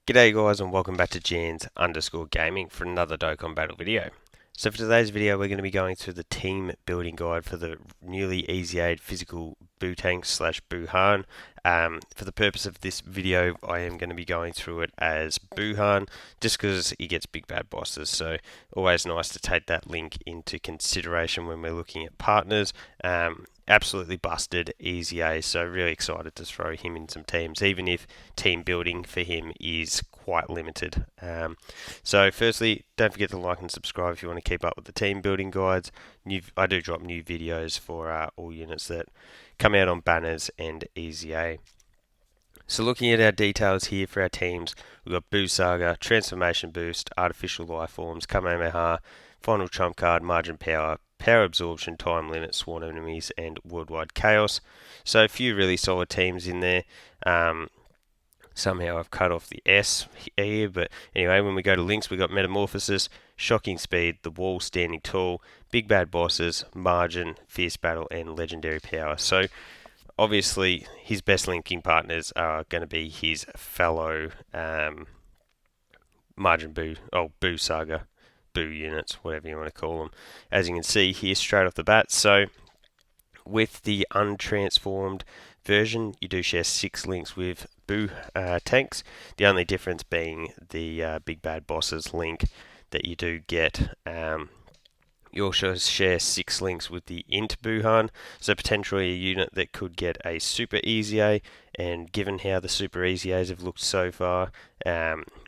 G'day guys and welcome back to Jans_Gaming for another Dokkan Battle video. So for today's video we're going to be going through the team building guide for the newly EZA'D physical BUUTENKS slash BUUHAN. For the purpose of this video I am going to be going through it as BUUHAN just because he gets big bad bosses, so always nice to take that link into consideration when we're looking at partners. Absolutely busted EZA, so really excited to throw him in some teams, even if team building for him is quite limited. So firstly, don't forget to like and subscribe if you want to keep up with the team building guides. I do drop new videos for all units that come out on banners and EZA. So looking at our details here for our teams, we've got Buu Saga, Transformation Boost, Artificial Life Forms, Kamehameha, Final Trump Card, Margin Power, Power Absorption, Time Limit, Sworn Enemies, and Worldwide Chaos. So a few really solid teams in there. Somehow I've cut off the S here, but anyway, when we go to links, we've got Metamorphosis, Shocking Speed, The Wall, Standing Tall, Big Bad Bosses, Margin, Fierce Battle, and Legendary Power. So obviously his best linking partners are going to be his fellow Buu Saga, Buu units, whatever you want to call them. As you can see here straight off the bat, so with the untransformed version, you do share 6 links with BUUTENKS. The only difference being the Big Bad Bosses link that you do get. You also share 6 links with the Int BUUHAN, so potentially a unit that could get a Super EZA, and given how the Super EZAs have looked so far,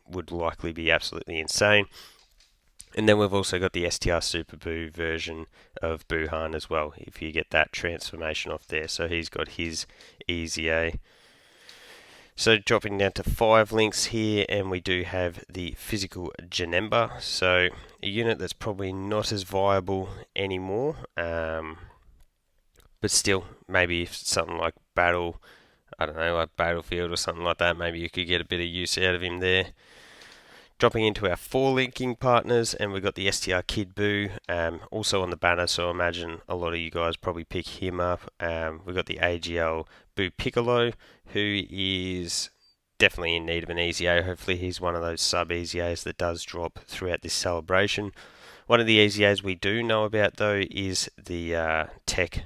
would likely be absolutely insane. And then we've also got the STR Super Buu version of BUUHAN as well, if you get that transformation off there. So he's got his EZA. So dropping down to 5 links here, and we do have the physical Janemba. So a unit that's probably not as viable anymore, but still, maybe if something like Battle, I don't know, like Battlefield or something like that, maybe you could get a bit of use out of him there. Dropping into our 4 linking partners, and we've got the STR Kid Buu, also on the banner, so I imagine a lot of you guys probably pick him up. We've got the AGL Buu Piccolo, who is definitely in need of an EZA. Hopefully he's one of those sub EZAs that does drop throughout this celebration. One of the EZAs we do know about though is the Tech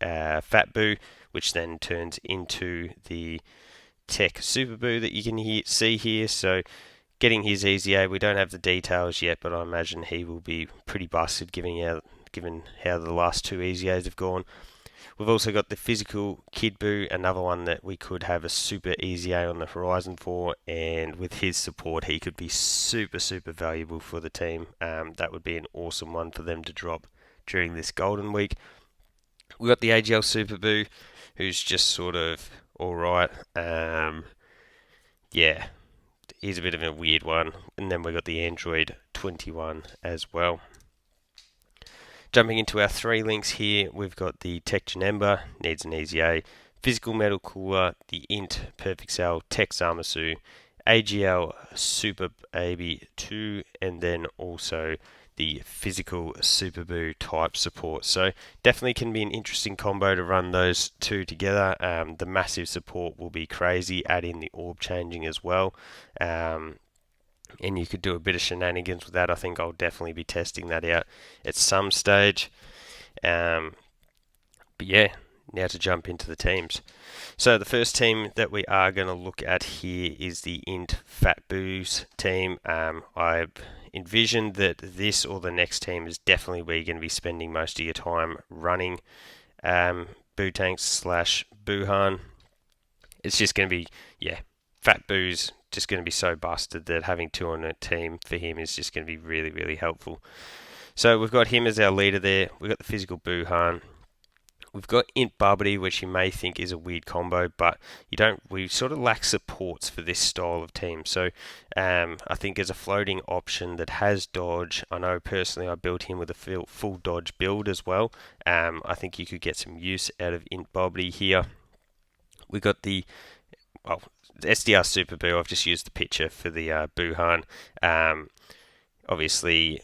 Fat Buu, which then turns into the Tech Super Buu that you can see here. So getting his EZA, we don't have the details yet, but I imagine he will be pretty busted given how the last 2 EZAs have gone. We've also got the physical Kid Buu, another one that we could have a super EZA on the horizon for, and with his support he could be super valuable for the team. That would be an awesome one for them to drop during this golden week. We've got the AGL Super Buu, who's just sort of alright. Yeah, he's a bit of a weird one. And then we've got the Android 21 as well. Jumping into our 3 links here, we've got the Tech Janemba, needs an EZA, Physical Metal Cooler, the Int Perfect Cell, Tech Zamasu, AGL Super Baby 2, and then also the physical Super Buu type support. So definitely can be an interesting combo to run those 2 together. The massive support will be crazy. Add in the orb changing as well. And you could do a bit of shenanigans with that. I think I'll definitely be testing that out at some stage. But yeah, now to jump into the teams. So the first team that we are going to look at here is the Int Fat Buu's team. I envision that this or the next team is definitely where you're going to be spending most of your time running BUUTENKS slash BUUHAN. It's just going to be, yeah, Fat Buu's just going to be so busted that having 2 on a team for him is just going to be really helpful. So we've got him as our leader there. We've got the physical BUUHAN. We've got Int Bubbly, which you may think is a weird combo, but we sort of lack supports for this style of team. So I think as a floating option that has dodge, I know personally I built him with a full dodge build as well. I think you could get some use out of Int Bubbly here. We've got the SDR Super Buu. I've just used the picture for the BUUHAN. Obviously,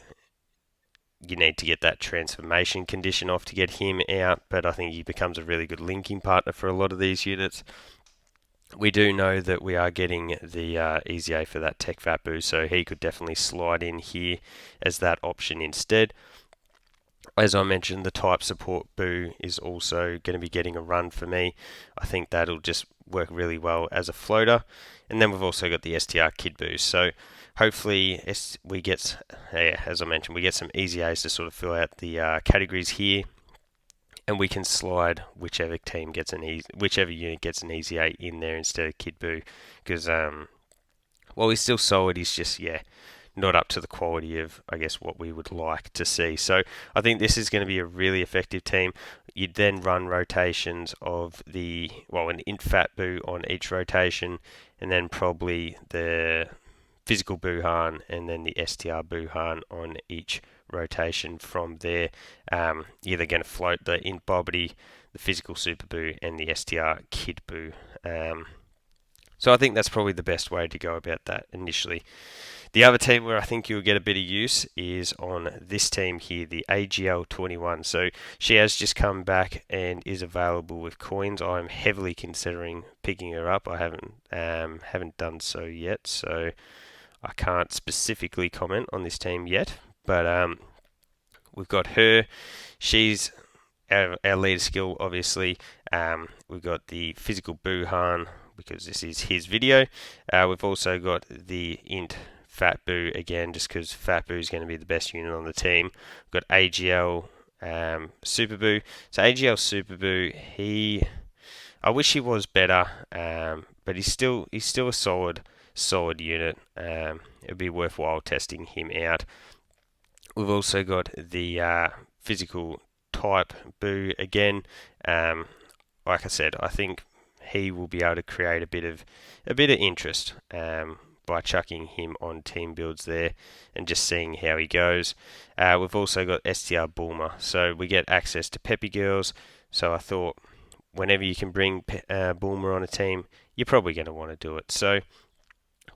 you need to get that transformation condition off to get him out, but I think he becomes a really good linking partner for a lot of these units. We do know that we are getting the EZA for that Tech Fat Boo, so he could definitely slide in here as that option instead. As I mentioned, the type support Boo is also going to be getting a run for me. I think that'll just work really well as a floater. And then we've also got the STR Kid Boo. So hopefully we get, as I mentioned, we get some EZAs to sort of fill out the categories here. And we can slide whichever team gets whichever unit gets an EZA in there instead of Kid Boo. Because while he's still solid, he's just, not up to the quality of, I guess, what we would like to see. So I think this is going to be a really effective team. You'd then run rotations of an Int Fat Boo on each rotation, and then probably the physical BUUHAN and then the STR BUUHAN on each rotation from there. You're going to float the Int Bobbity, the physical Super Boo, and the STR Kid Boo. So I think that's probably the best way to go about that initially. The other team where I think you'll get a bit of use is on this team here, the AGL 21. So she has just come back and is available with coins. I'm heavily considering picking her up. I haven't done so yet, so I can't specifically comment on this team yet. But we've got her. She's our leader skill, obviously. We've got the physical BUUHAN, because this is his video. We've also got the Int Fat Boo again, just because Fat Boo is going to be the best unit on the team. We've got AGL Super Boo. So AGL Super Boo, I wish he was better, but he's still a solid unit. It would be worthwhile testing him out. We've also got the physical type Boo again. Like I said, I think he will be able to create a bit of interest by chucking him on team builds there and just seeing how he goes. We've also got STR Bulma, so we get access to Peppy Girls. So I thought whenever you can bring Bulma on a team, you're probably going to want to do it. So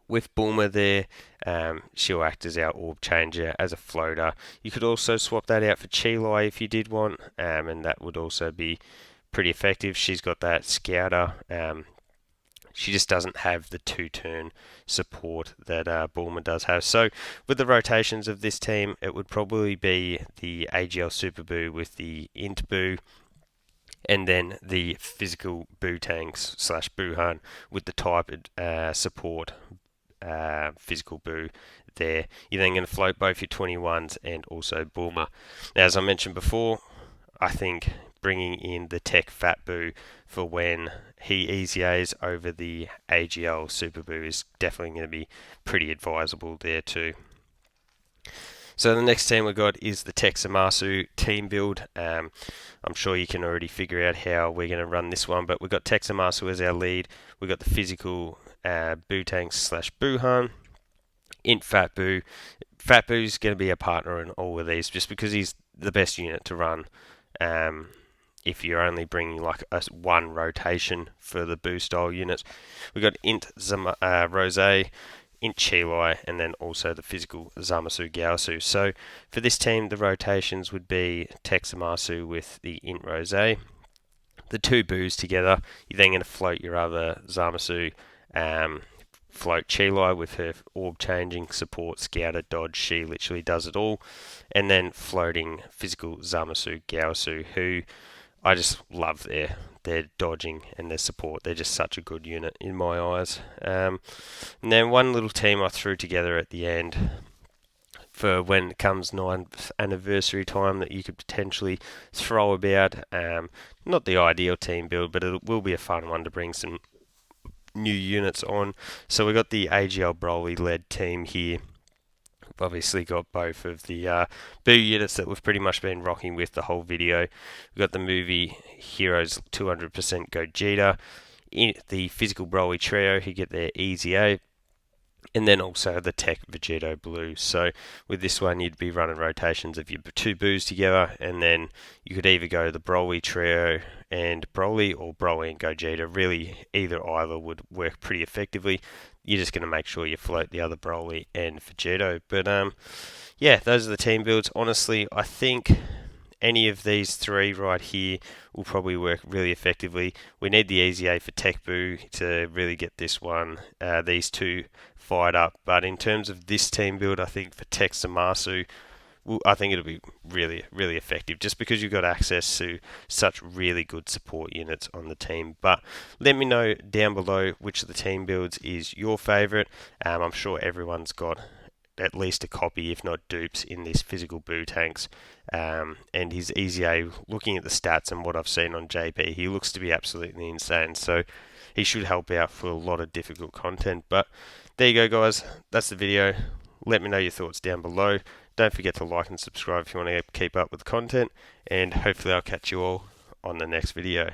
with Bulma there, she'll act as our orb changer as a floater. You could also swap that out for PHY if you did want, and that would also be pretty effective. She's got that scouter. She just doesn't have the 2-turn support that Bulma does have. So with the rotations of this team, it would probably be the AGL Super Boo with the Int Boo, and then the physical BUUTENKS / BUUHAN with the type support physical Boo there. You're then going to float both your 21s and also Bulma. Now, as I mentioned before, I think bringing in the Tech Fat Boo for when he EZAs over the AGL Super Boo is definitely going to be pretty advisable there too. So the next team we've got is the Tech Zamasu team build. I'm sure you can already figure out how we're going to run this one, but we've got Tech Zamasu as our lead. We've got the physical BUUTENKS / BUUHAN, Int Fat Boo. Fat Boo's going to be a partner in all of these just because he's the best unit to run. If you're only bringing like one rotation for the Boo style units. We've got Int Rose, Int PHY, and then also the physical Zamasu Gaosu. So for this team, the rotations would be Tech Zamasu with the Int Rose, the two Boos together. You're then going to float your other Zamasu, float PHY with her orb changing, support, scouter, dodge. She literally does it all. And then floating physical Zamasu Gaosu, who I just love their dodging and their support. They're just such a good unit in my eyes. And then one little team I threw together at the end for when it comes 9th anniversary time that you could potentially throw about. Not the ideal team build, but it will be a fun one to bring some new units on. So we got the AGL Broly led team here. We've obviously got both of the Boo units that we've pretty much been rocking with the whole video. We've got the movie Heroes 200% Gogeta, the physical Broly trio who get their EZA, and then also the Tech Vegeto Blue. So with this one, you'd be running rotations of your two Boos together, and then you could either go the Broly trio and Broly, or Broly and Gogeta. Really, either would work pretty effectively. You're just going to make sure you float the other Broly and Vegeto. But yeah, those are the team builds. Honestly, I think any of these three right here will probably work really effectively. We need the EZA for Tech Buu to really get this one, these two fired up. But in terms of this team build, I think for Tech Zamasu, I think it'll be really, really effective just because you've got access to such really good support units on the team. But let me know down below which of the team builds is your favourite. I'm sure everyone's got at least a copy, if not dupes, in this physical BUUTENKS. And his EZA, looking at the stats and what I've seen on JP, he looks to be absolutely insane. So he should help out for a lot of difficult content. But there you go, guys. That's the video. Let me know your thoughts down below. Don't forget to like and subscribe if you want to keep up with the content, and hopefully I'll catch you all on the next video.